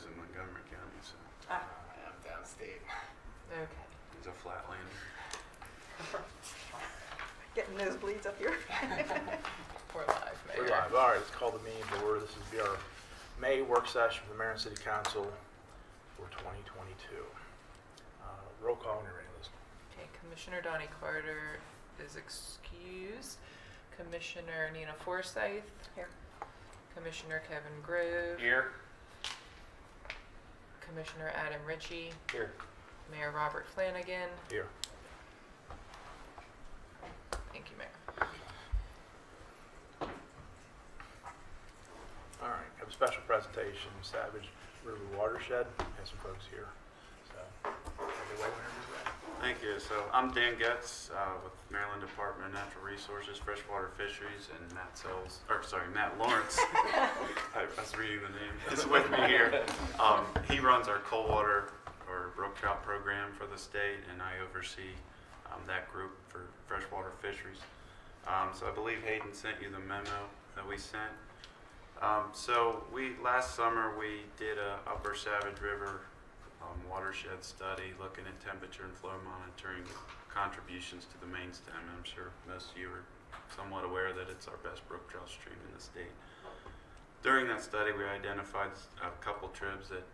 lives in Montgomery County, so I'm downstate. Okay. he's a flatlander. Getting nosebleeds up here. We're live, Mayor. We're live. All right, let's call the meeting to order. This is our May work session for the Mayor and City Council for 2022. Roll call when you're ready, Liz. Okay, Commissioner Donnie Carter is excused. Commissioner Nina Forsythe. Here. Commissioner Kevin Grove. Here. Commissioner Adam Ritchie. Here. Mayor Robert Flanagan. Here. Thank you, Mayor. All right, have a special presentation, Savage River Watershed. Have some folks here. So, everybody whenever you're ready. Thank you. So I'm Dan Geatz with Maryland Department of Natural Resources, Freshwater Fisheries, and Matt Lawrence. I was reading the name. Is with me here. He runs our cold water or brook trout program for the state, and I oversee that group for freshwater fisheries. So I believe Hayden sent you the memo that we sent. So last summer we did a Upper Savage River watershed study looking at temperature and flow monitoring contributions to the main stem. And I'm sure most of you are somewhat aware that it's our best brook trout stream in the state. During that study we identified a couple tribs that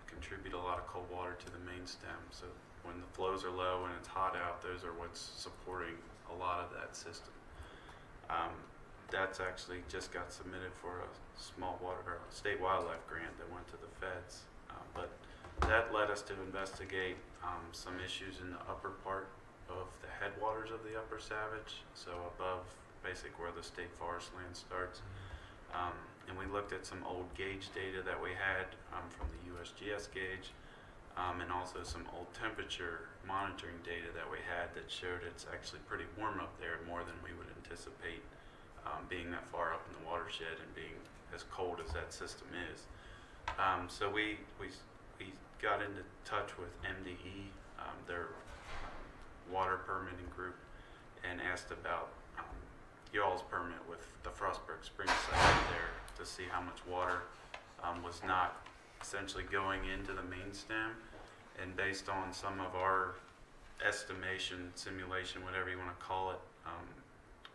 contribute a lot of cold water to the main stem. So when the flows are low and it's hot out, those are what's supporting a lot of that system. That's actually just got submitted for a state wildlife grant that went to the feds. But that led us to investigate some issues in the upper part of the headwaters of the Upper Savage, so above basically where the state forest land starts. And we looked at some old gauge data that we had from the USGS gauge, and also some old temperature monitoring data that we had that showed it's actually pretty warm up there, more than we would anticipate being that far up in the watershed and being as cold as that system is. So we got into touch with MDE, their water permitting group, and asked about y'all's permit with the Frostburg spring site there to see how much water was not essentially going into the main stem. And based on some of our estimation, simulation, whatever you want to call it,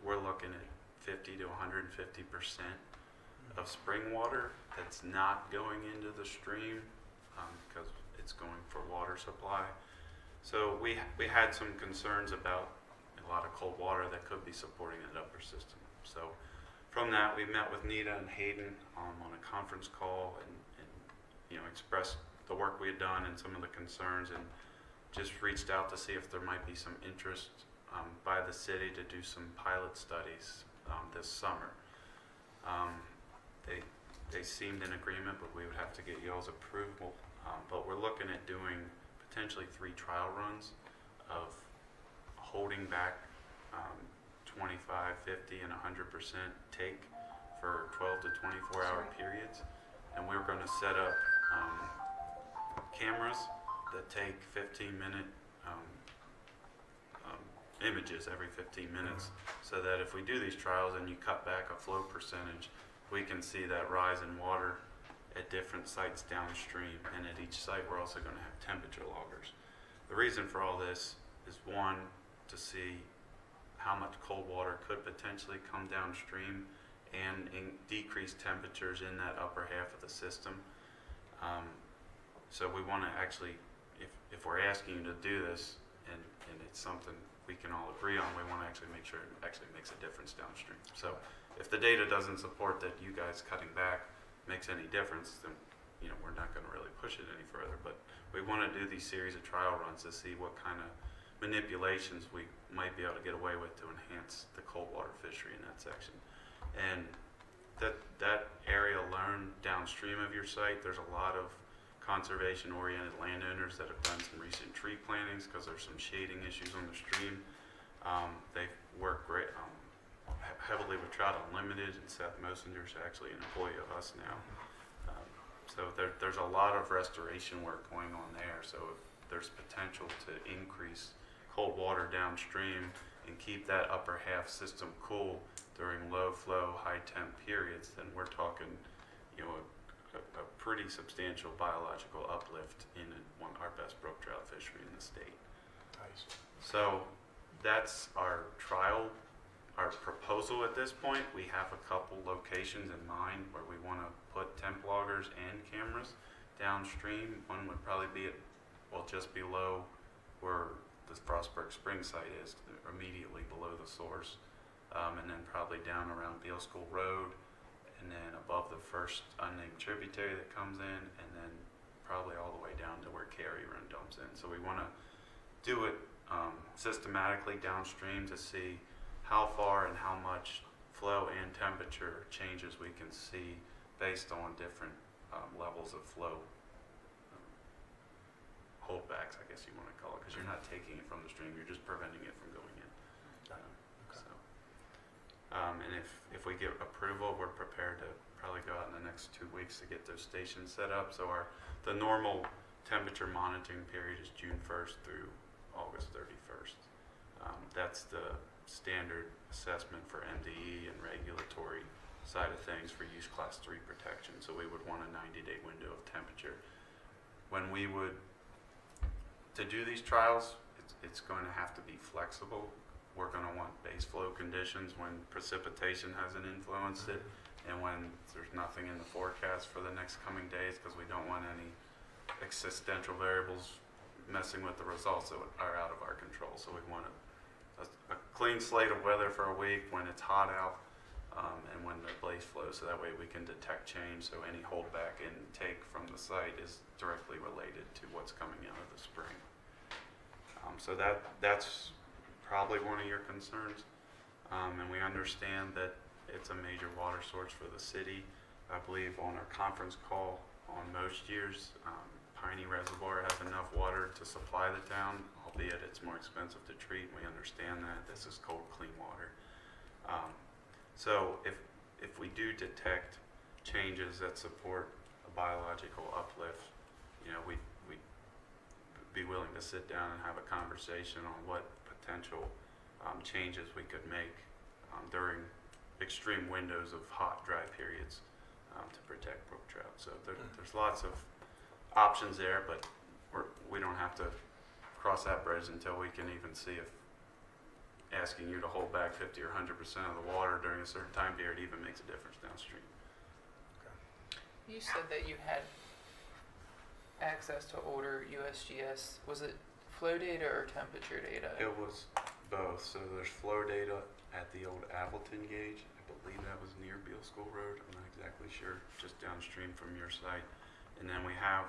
we're looking at 50 to 150% of spring water that's not going into the stream because it's going for water supply. So we had some concerns about a lot of cold water that could be supporting that upper system. So from that, we met with Nita and Hayden on a conference call and expressed the work we had done and some of the concerns, and just reached out to see if there might be some interest by the city to do some pilot studies this summer. They seemed in agreement, but we would have to get y'all's approval. But we're looking at doing potentially 3 trial runs of holding back 25, 50, and 100% take for 12 to 24 hour periods. And we're going to set up cameras that take 15-minute images every 15 minutes, so that if we do these trials and you cut back a flow percentage, we can see that rise in water at different sites downstream. And at each site we're also going to have temperature loggers. The reason for all this is, one, to see how much cold water could potentially come downstream and decrease temperatures in that upper half of the system. So we want to actually, if we're asking you to do this and it's something we can all agree on, we want to actually make sure it actually makes a difference downstream. So if the data doesn't support that you guys cutting back makes any difference, then we're not going to really push it any further. But we want to do these series of trial runs to see what kind of manipulations we might be able to get away with to enhance the cold water fishery in that section. And that area alone downstream of your site, there's a lot of conservation-oriented landowners that have done some recent tree plantings because there's some shading issues on the stream. They've worked great, heavily with Trout Unlimited, and Seth Mosinger's actually an employee of us now. So there's a lot of restoration work going on there. So if there's potential to increase cold water downstream and keep that upper half system cool during low flow, high temp periods, then we're talking, a a pretty substantial biological uplift in our best brook trout fishery in the state. Nice. So that's our proposal at this point. We have a couple locations in mind where we want to put temp loggers and cameras downstream. One would probably be just below where the Frostburg Spring site is, immediately below the source, and then probably down around Beale School Road, and then above the first unnamed tributary that comes in, and then probably all the way down to where Cary Run dumps in. So we want to do it systematically downstream to see how far and how much flow and temperature changes we can see based on different levels of flow holdbacks, I guess you want to call it, because you're not taking it from the stream, you're just preventing it from going in. And if we get approval, we're prepared to probably go out in the next 2 weeks to get those stations set up. So the normal temperature monitoring period is June 1st through August 31st. That's the standard assessment for MDE and regulatory side of things for use class 3 protection. So we would want a 90-day window of temperature. When we would, to do these trials, it's going to have to be flexible. We're going to want base flow conditions when precipitation hasn't influenced it, and when there's nothing in the forecast for the next coming days, because we don't want any existential variables messing with the results that are out of our control. So we want a clean slate of weather for a week when it's hot out, and when the base flows, so that way we can detect change, so any holdback intake from the site is directly related to what's coming out of the spring. So that's probably one of your concerns, and we understand that it's a major water source for the city. I believe on our conference call on most years, Piney Reservoir has enough water to supply the town, albeit it's more expensive to treat. We understand that. This is cold, clean water. So if we do detect changes that support a biological uplift, we'd be willing to sit down and have a conversation on what potential changes we could make during extreme windows of hot, dry periods to protect brook trout. So there's lots of options there, but we don't have to cross that bridge until we can even see if asking you to hold back 50 or 100% of the water during a certain time period even makes a difference downstream. You said that you had access to older USGS. Was it flow data or temperature data? It was both. So there's flow data at the old Appleton gauge. I believe that was near Beale School Road. I'm not exactly sure, just downstream from your site. And then we have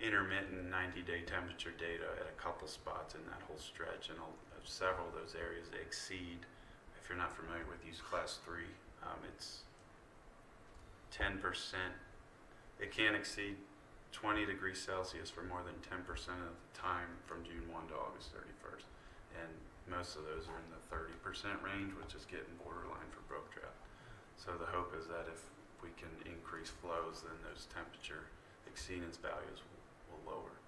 intermittent 90-day temperature data at a couple spots in that whole stretch, and several of those areas they exceed. If you're not familiar with use class 3, it's 10%. It can't exceed 20 degrees Celsius for more than 10% of the time from June 1 to August 31st. And most of those are in the 30% range, which is getting borderline for brook trout. So the hope is that if we can increase flows, then those temperature exceedance values will lower.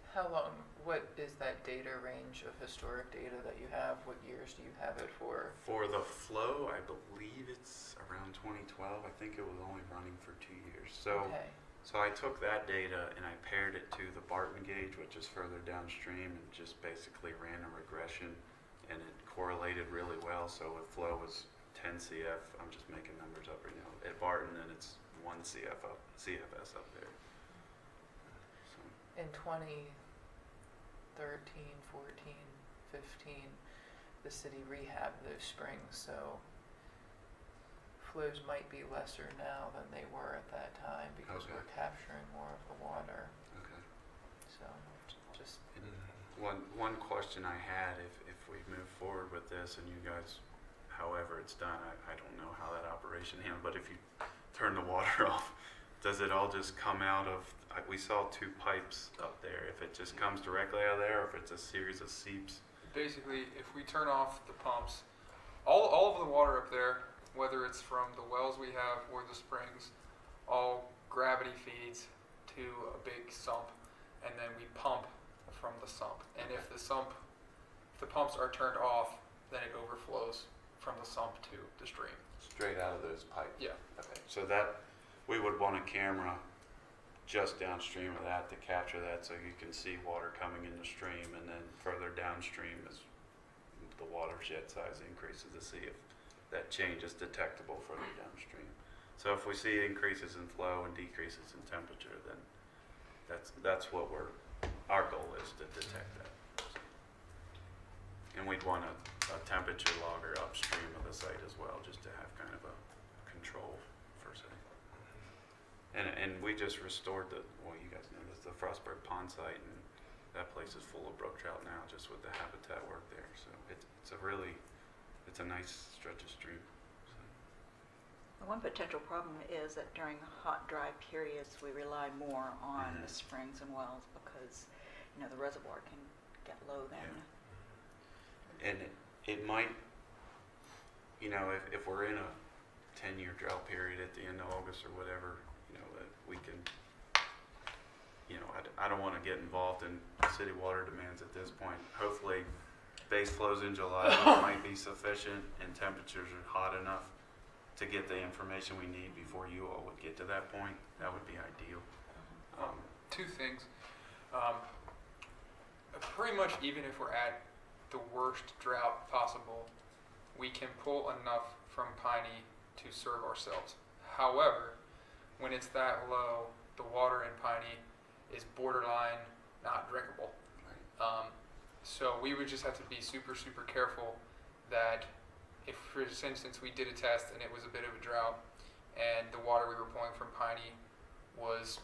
How long, what is that data range of historic data that you have? What years do you have it for? For the flow, I believe it's around 2012. I think it was only running for 2 years. So, Okay. so I took that data and I paired it to the Barton gauge, which is further downstream, and just basically ran a regression, and it correlated really well. So if flow was 10 CF, I'm just making numbers up right now, at Barton, then it's 1 CFS up there. So. In 2013, 14, 15, the city rehabbed those springs, so flows might be lesser now than they were at that time because Okay. we're capturing more of the water. Okay. So just One question I had, if we move forward with this and you guys, however it's done, I don't know how that operation handled, but if you turn the water off, does it all just come out of, we saw 2 pipes up there, if it just comes directly out of there, or if it's a series of seeps? Basically, if we turn off the pumps, all of the water up there, whether it's from the wells we have or the springs, all gravity feeds to a big sump, and then we pump from the sump. And if the pumps are turned off, then it overflows from the sump to the stream. Straight out of those pipes? Yeah. Okay, so that we would want a camera just downstream of that to capture that so you can see water coming in the stream, and then further downstream as the watershed size increases to see if that change is detectable further downstream. So if we see increases in flow and decreases in temperature, then that's what our goal is to detect that. And we'd want a temperature logger upstream of the site as well, just to have kind of a control per se. And we just restored you guys know this, the Frostburg pond site, and that place is full of brook trout now just with the habitat work there. So it's a nice stretch of stream. The one potential problem is that during the hot, dry periods, we rely more on the springs and wells because, the reservoir can get low then. And it might, if we're in a 10-year drought period at the end of August or whatever, that we can, I don't want to get involved in city water demands at this point. Hopefully, base flows in July might be sufficient and temperatures are hot enough to get the information we need before you all would get to that point. That would be ideal. Two things. Pretty much even if we're at the worst drought possible, we can pull enough from Piney to serve ourselves. However, when it's that low, the water in Piney is borderline not drinkable. So we would just have to be super, super careful that if, for instance, we did a test and it was a bit of a drought and the water we were pulling from Piney was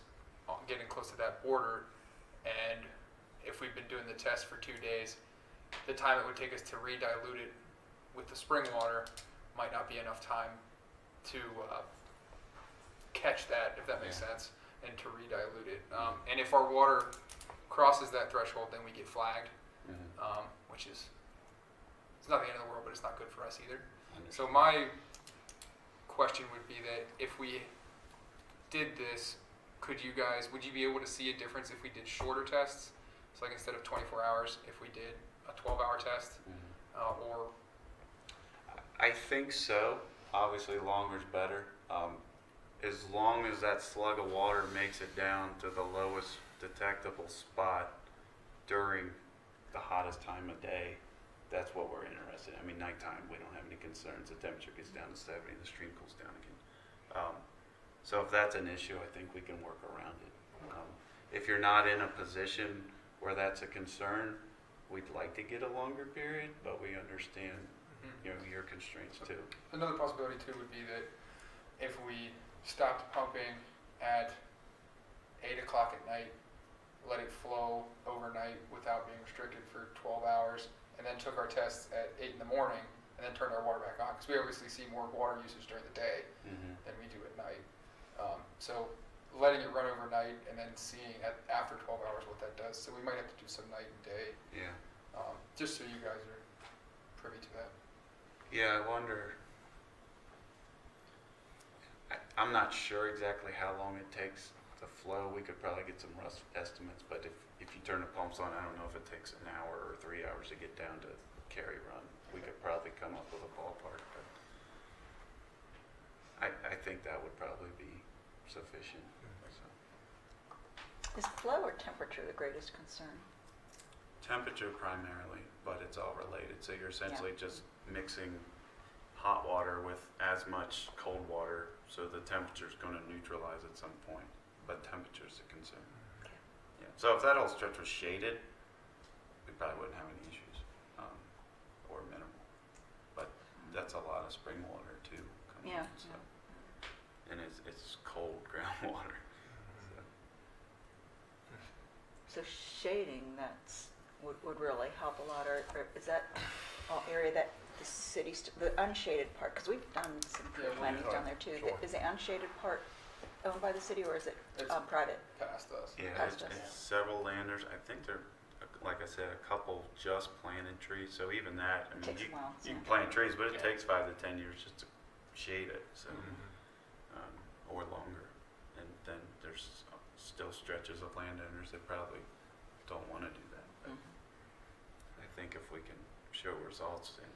getting close to that border, and if we've been doing the test for 2 days, the time it would take us to re-dilute it with the spring water might not be enough time to catch that, if that makes sense, and to re-dilute it. And if our water crosses that threshold, then we get flagged, which is, it's not the end of the world, but it's not good for us either. So my question would be that if we did this, would you be able to see a difference if we did shorter tests? So like instead of 24 hours, if we did a 12-hour test, or? I think so. Obviously, longer is better. As long as that slug of water makes it down to the lowest detectable spot during the hottest time of day, that's what we're interested in. I mean, nighttime, we don't have any concerns. The temperature gets down to 70, the stream cools down again. So if that's an issue, I think we can work around it. If you're not in a position where that's a concern, we'd like to get a longer period, but we understand your constraints too. Another possibility too would be that if we stopped pumping at 8 o'clock at night, let it flow overnight without being restricted for 12 hours, and then took our tests at 8 in the morning, and then turned our water back on, because we obviously see more water usage during the day than we do at night. So letting it run overnight and then seeing after 12 hours what that does. So we might have to do some night and day. Yeah. Just so you guys are privy to that. Yeah, I wonder. I'm not sure exactly how long it takes to flow. We could probably get some rough estimates, but if you turn the pumps on, I don't know if it takes an hour or 3 hours to get down to carry run. We could probably come up with a ballpark, but I think that would probably be sufficient. So. Is flow or temperature the greatest concern? Temperature primarily, but it's all related. So you're essentially just mixing hot water with as much cold water, so the temperature is going to neutralize at some point, but temperature is a concern. Okay. Yeah. So if that whole stretch was shaded, we probably wouldn't have any issues, or minimal. But that's a lot of spring water too. Coming in, so. And it's cold groundwater. So shading would really help a lot, or is that all area that the city, the unshaded part, because we've done some planning down there too. Sure. Is the unshaded part owned by the city, or is it It's private? Past us. Yeah, Past it's us. several landers. I think they're, like I said, a couple just planted trees. So even that, I mean, Takes a while, you can yeah. plant trees, but it Yeah. takes 5 to 10 years just to shade it, so or longer. And then there's still stretches of landowners that probably don't want to do that. But I think if we can show results and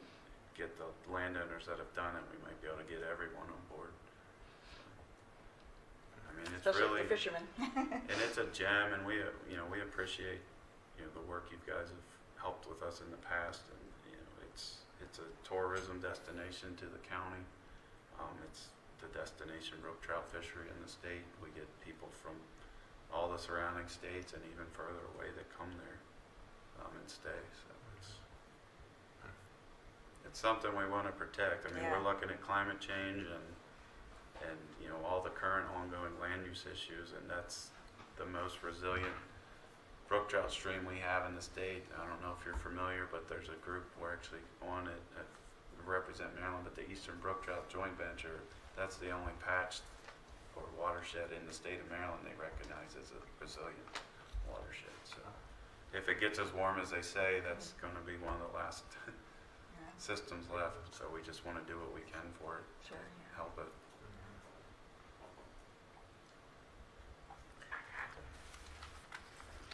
get the landowners that have done it, we might be able to get everyone on board. mean, it's Especially really, for fishermen. and it's a gem, and we, we appreciate, the work you guys have helped with us in the past, and, it's a tourism destination to the county. It's the destination brook trout fishery in the state. We get people from all the surrounding states and even further away that come there, and stay, so it's something we want to protect. I mean, Yeah. we're looking at climate change and all the current ongoing land use issues, and that's the most resilient brook trout stream we have in the state. I don't know if you're familiar, but there's a group, we're actually on it, represent Maryland, but the Eastern Brook Trout Joint Venture, that's the only patch or watershed in the state of Maryland they recognize as a resilient watershed. So if it gets as warm as they say, that's going to be one of the last Yeah, systems left. So we just want to do what we can for it, sure, yeah. help it.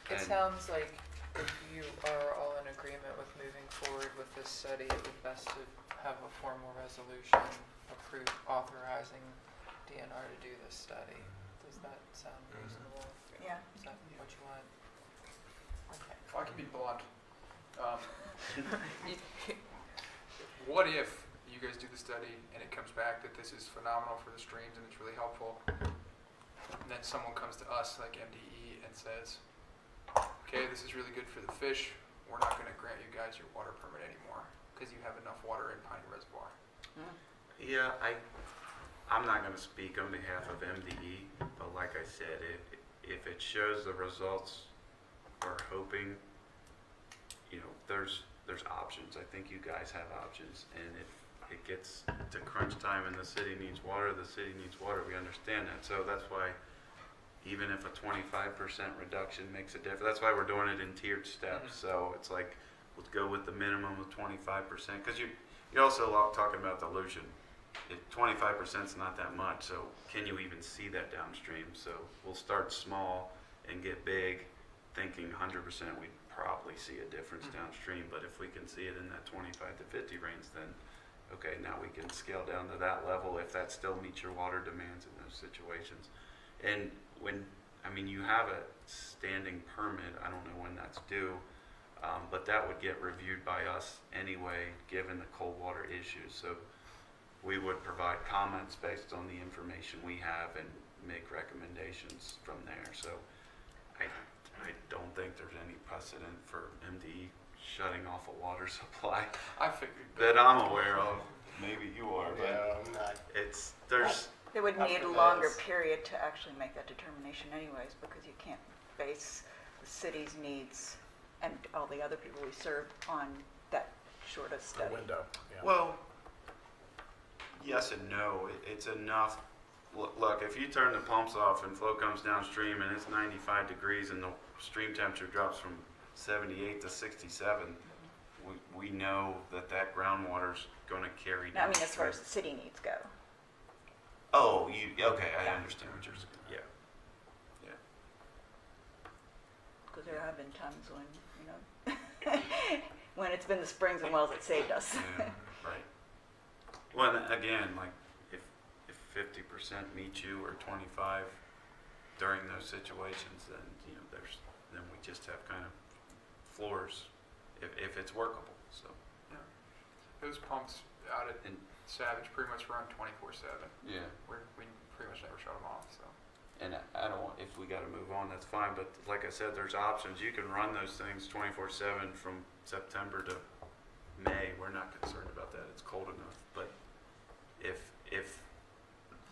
It And- sounds like if you are all in agreement with moving forward with this study, it would be best to have a formal resolution approved authorizing DNR to do this study. Does that sound reasonable? Yeah. Is that what you want? Okay. If I can be blunt, what if you guys do the study and it comes back that this is phenomenal for the streams and it's really helpful, and then someone comes to us like MDE and says, okay, this is really good for the fish, we're not going to grant you guys your water permit anymore because you have enough water in Piney Reservoir. Yeah, I'm not going to speak on behalf of MDE, but like I said, if it shows the results we're hoping, there's options. I think you guys have options, and if it gets to crunch time and the city needs water, we understand that. So that's why even if a 25% reduction makes a difference, that's why we're doing it in tiered steps. So it's like, let's go with the minimum of 25%, because you're also talking about dilution. 25% is not that much, so can you even see that downstream? So we'll start small and get big, thinking 100% we'd probably see a difference downstream, but if we can see it in that 25 to 50 range, then okay, now we can scale down to that level if that still meets your water demands in those situations. And you have a standing permit, I don't know when that's due, but that would get reviewed by us anyway, given the cold water issues. So we would provide comments based on the information we have and make recommendations from there. So I don't think there's any precedent for MDE shutting off a water supply I figured that I'm aware of. Maybe you are, but I'm not. there's They would need a longer period to actually make that determination anyways, because you can't base the city's needs and all the other people we serve on that short a The study. window, yeah. well, yes and no. It's enough. Look, if you turn the pumps off and flow comes downstream and it's 95 degrees and the stream temperature drops from 78 to 67, we know that groundwater's going to carry No, I down. mean, as far as the city needs go. Oh, okay, I Yeah. understand what you're saying. Yeah. Because there have been times when, when it's been the springs and wells that saved us. Yeah, right. Well, and again, like if 50% meet you or 25 during those situations, then then we just have kind of floors if it's workable. So those pumps out at And- Savage pretty much run 24/7. yeah, We pretty much never shut them off. So and I don't want, if we got to move on, that's fine. But like I said, there's options. You can run those things 24/7 from September to May. We're not concerned about that. It's cold enough. But if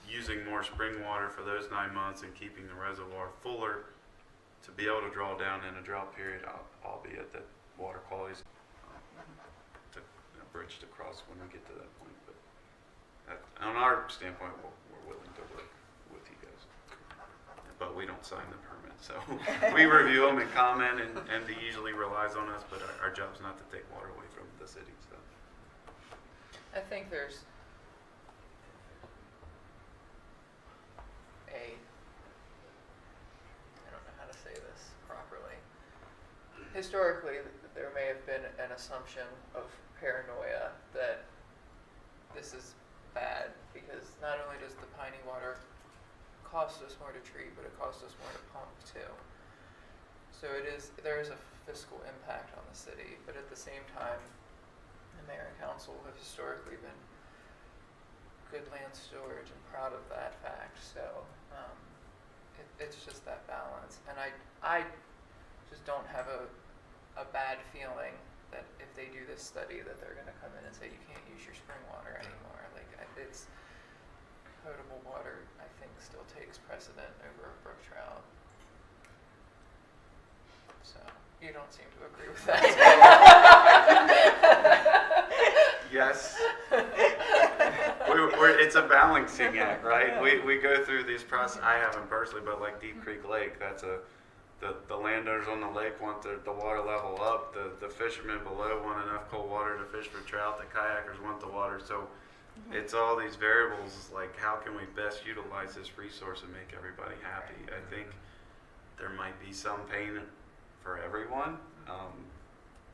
using more spring water for those 9 months and keeping the reservoir fuller to be able to draw down in a drought period, albeit that water quality is to bridge to cross when we get to that point. But on our standpoint, we're willing to work with you guys. But we don't sign the permit, so we review them and comment, and MD usually relies on us, but our job's not to take water away from the city, so. I think there's I don't know how to say this properly. Historically, there may have been an assumption of paranoia that this is bad because not only does the piney water costs us more to treat, but it costs us more to pump too. So there is a fiscal impact on the city, but at the same time, the mayor and council have historically been good land stewards and proud of that fact. So it's just that balance, and I just don't have a bad feeling that if they do this study that they're going to come in and say you can't use your spring water anymore. Like it's potable water, I think, still takes precedent over a brook trout. So you don't seem to agree with that. Yes. It's a balancing act, right? We go through these process. I haven't personally, but like Deep Creek Lake, that's the landowners on the lake want the water level up. The fishermen below want enough cold water to fish for trout. The kayakers want the water. So it's all these variables. Like, how can we best utilize this resource and make everybody happy? I think there might be some pain for everyone,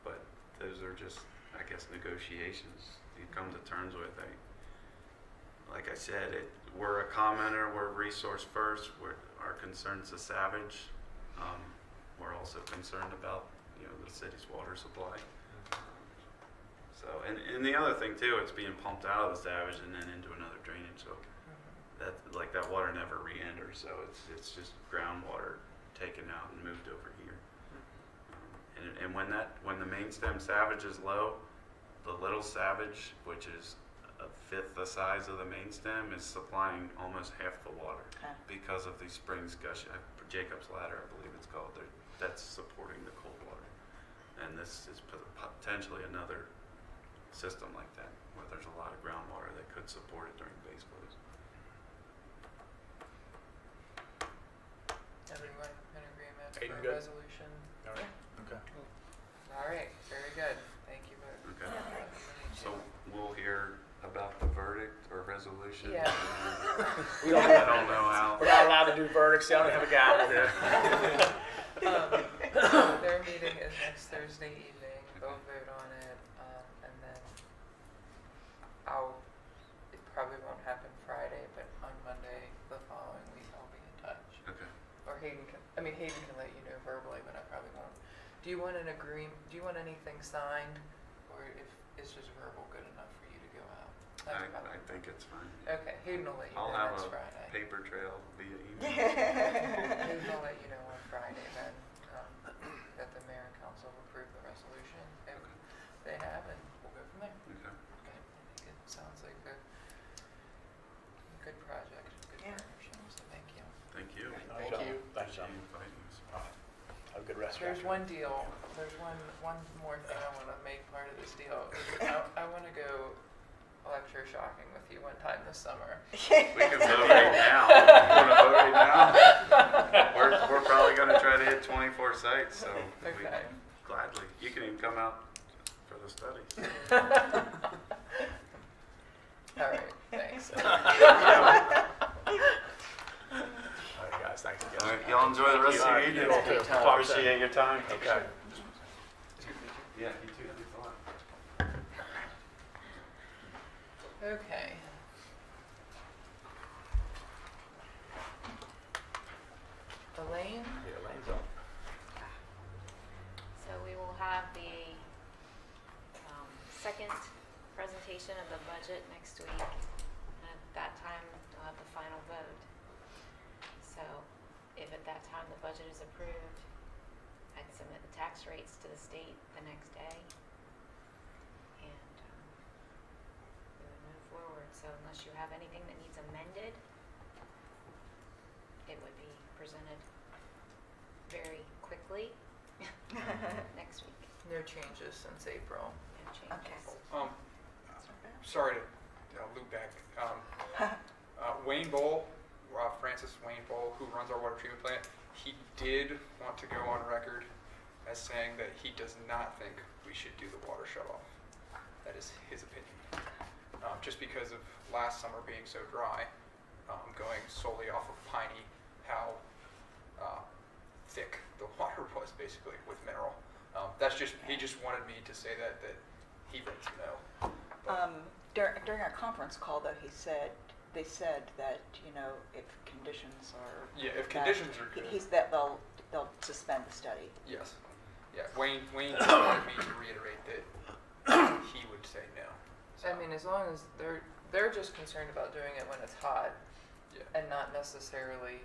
but those are just, I guess, negotiations you come to terms with. Like I said, we're a commenter, we're resource first, our concern's the savage. We're also concerned about the city's water supply. So, and the other thing too, it's being pumped out of the savage and then into another drainage. So that water never re-enters. So it's just groundwater taken out and moved over here. And when the main stem savage is low, the little savage, which is a fifth the size of the main stem, is supplying almost half the water because of these springs gushing. Jacob's Ladder, I believe it's called. That's supporting the cold water. And this is potentially another system like that, where there's a lot of groundwater that could support it during base flows. Everyone in agreement Hayden, for good? a resolution? All right. Okay. All right, very good. Thank you both. Okay. Yeah. So we'll hear about the verdict or resolution. Yeah. We don't I don't know how. We're not allowed to do verdicts. They only have a gavel. Their meeting is next Thursday evening. They'll vote on it, and then it probably won't happen Friday, but on Monday the following week I'll be in touch. Okay. Or Hayden can let you know verbally, but I probably won't. Do you want anything signed, or if it's just verbal good enough for you to go out? I think it's fine. Okay, Hayden will let you I'll know have next a Friday. paper trail via email. Hayden will let you know on Friday then that the mayor and council have approved the resolution. If they have, and we'll go from there. Okay. Okay, I think it sounds like a good project, good Yeah. partnership, so thank you. Thank you. Thank you. Thanks, John. Appreciate you inviting us. Have a good rest. There's one more thing I want to make part of this deal. I want to go electroshocking with you one time this summer. We can vote right now. You want to vote right now? We're probably going to try to hit 24 sites, so we Okay. gladly. You can even come out for the study. All right, thanks. All right, guys. Thanks again. All right, y'all enjoy the rest of your evening. You too. Talk soon. Appreciate your time. Okay. Yeah, you too. Thanks a lot. Okay. Elaine? Yeah, Lane's up. So we will have the second presentation of the budget next week. At that time, we'll have the final vote. So if at that time the budget is approved, I'd submit the tax rates to the state the next day. And we would move forward. So unless you have anything that needs amended, it would be presented very quickly next week. No changes since April. No changes. Okay. Sorry to loop back. Wayne Bowl, Francis Wayne Bowl, who runs our water treatment plant, he did want to go on record as saying that he does not think we should do the water shut-off. That is his opinion. Just because of last summer being so dry, going solely off of Piney, how thick the water was basically with mineral. He just wanted me to say that he thinks no. During our conference call, though, he said they said that, you know, if conditions are. Yeah, if that- conditions are good. He's that they'll suspend the study. Yes. Yeah, Wayne just wanted me to reiterate that he would say no. I mean, as long as they're just concerned about doing it when it's hot Yeah. and not necessarily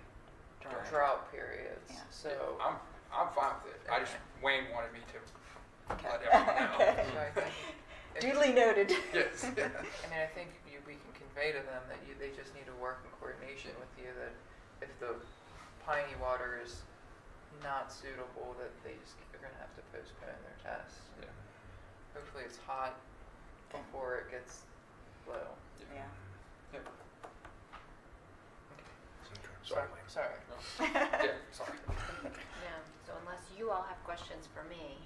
Dry. drought periods. Yeah. So, I'm fine with it. I just, Wayne wanted me to Okay. let everyone know. Okay. so I think if- Duly noted. Yes. I mean, I think we can convey to them that they just need to work in coordination with you, that if the piney water is not suitable, that they're gonna have to postpone their test. Yeah. Hopefully it's hot before it gets low. Yeah. Yeah. Sorry, Wayne. Sorry. Yeah, sorry. No, so unless you all have questions for me,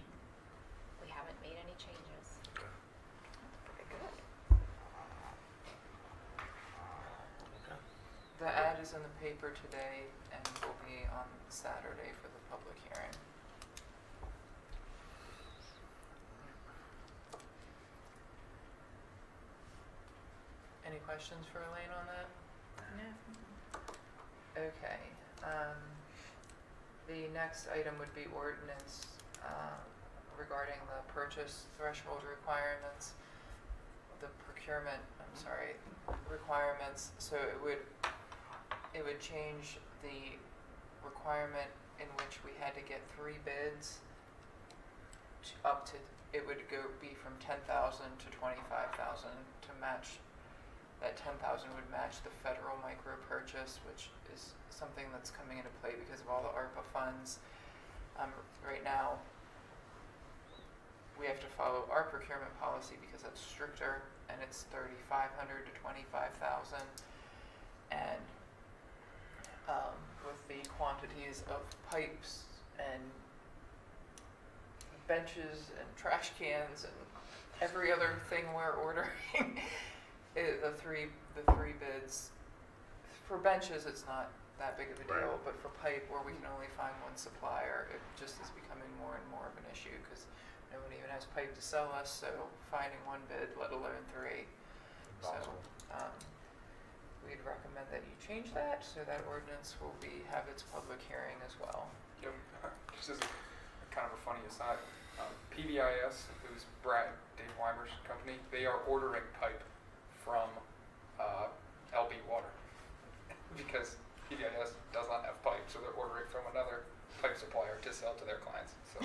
we haven't made any changes. Very good. Okay. The ad is in the paper today and will be on Saturday for the public hearing. Any questions for Elaine on that? Okay, the next item would be ordinance, regarding the purchase threshold requirements, the procurement, requirements, so it would change the requirement in which we had to get 3 bids up to, it would be from 10,000 to 25,000 to match. That 10,000 would match the federal micro purchase, which is something that's coming into play because of all the ARPA funds. Right now, we have to follow our procurement policy because it's stricter, and it's 3,500 to 25,000. And with the quantities of pipes and benches and trash cans and every other thing we're ordering. The three bids, for benches it's not that big of a deal, Right. but for pipe where we can only find one supplier, it just is becoming more and more of an issue because no one even has pipe to sell us, so finding one bid, let alone 3. So, Impossible. we'd recommend that you change that, so that ordinance will have its public hearing as well. Yep. Just as a kind of a funny aside, PBIS, who's Dave Weimer's company, they are ordering pipe from LB Water because PBIS does not have pipe, so they're ordering from another pipe supplier to sell to their clients. So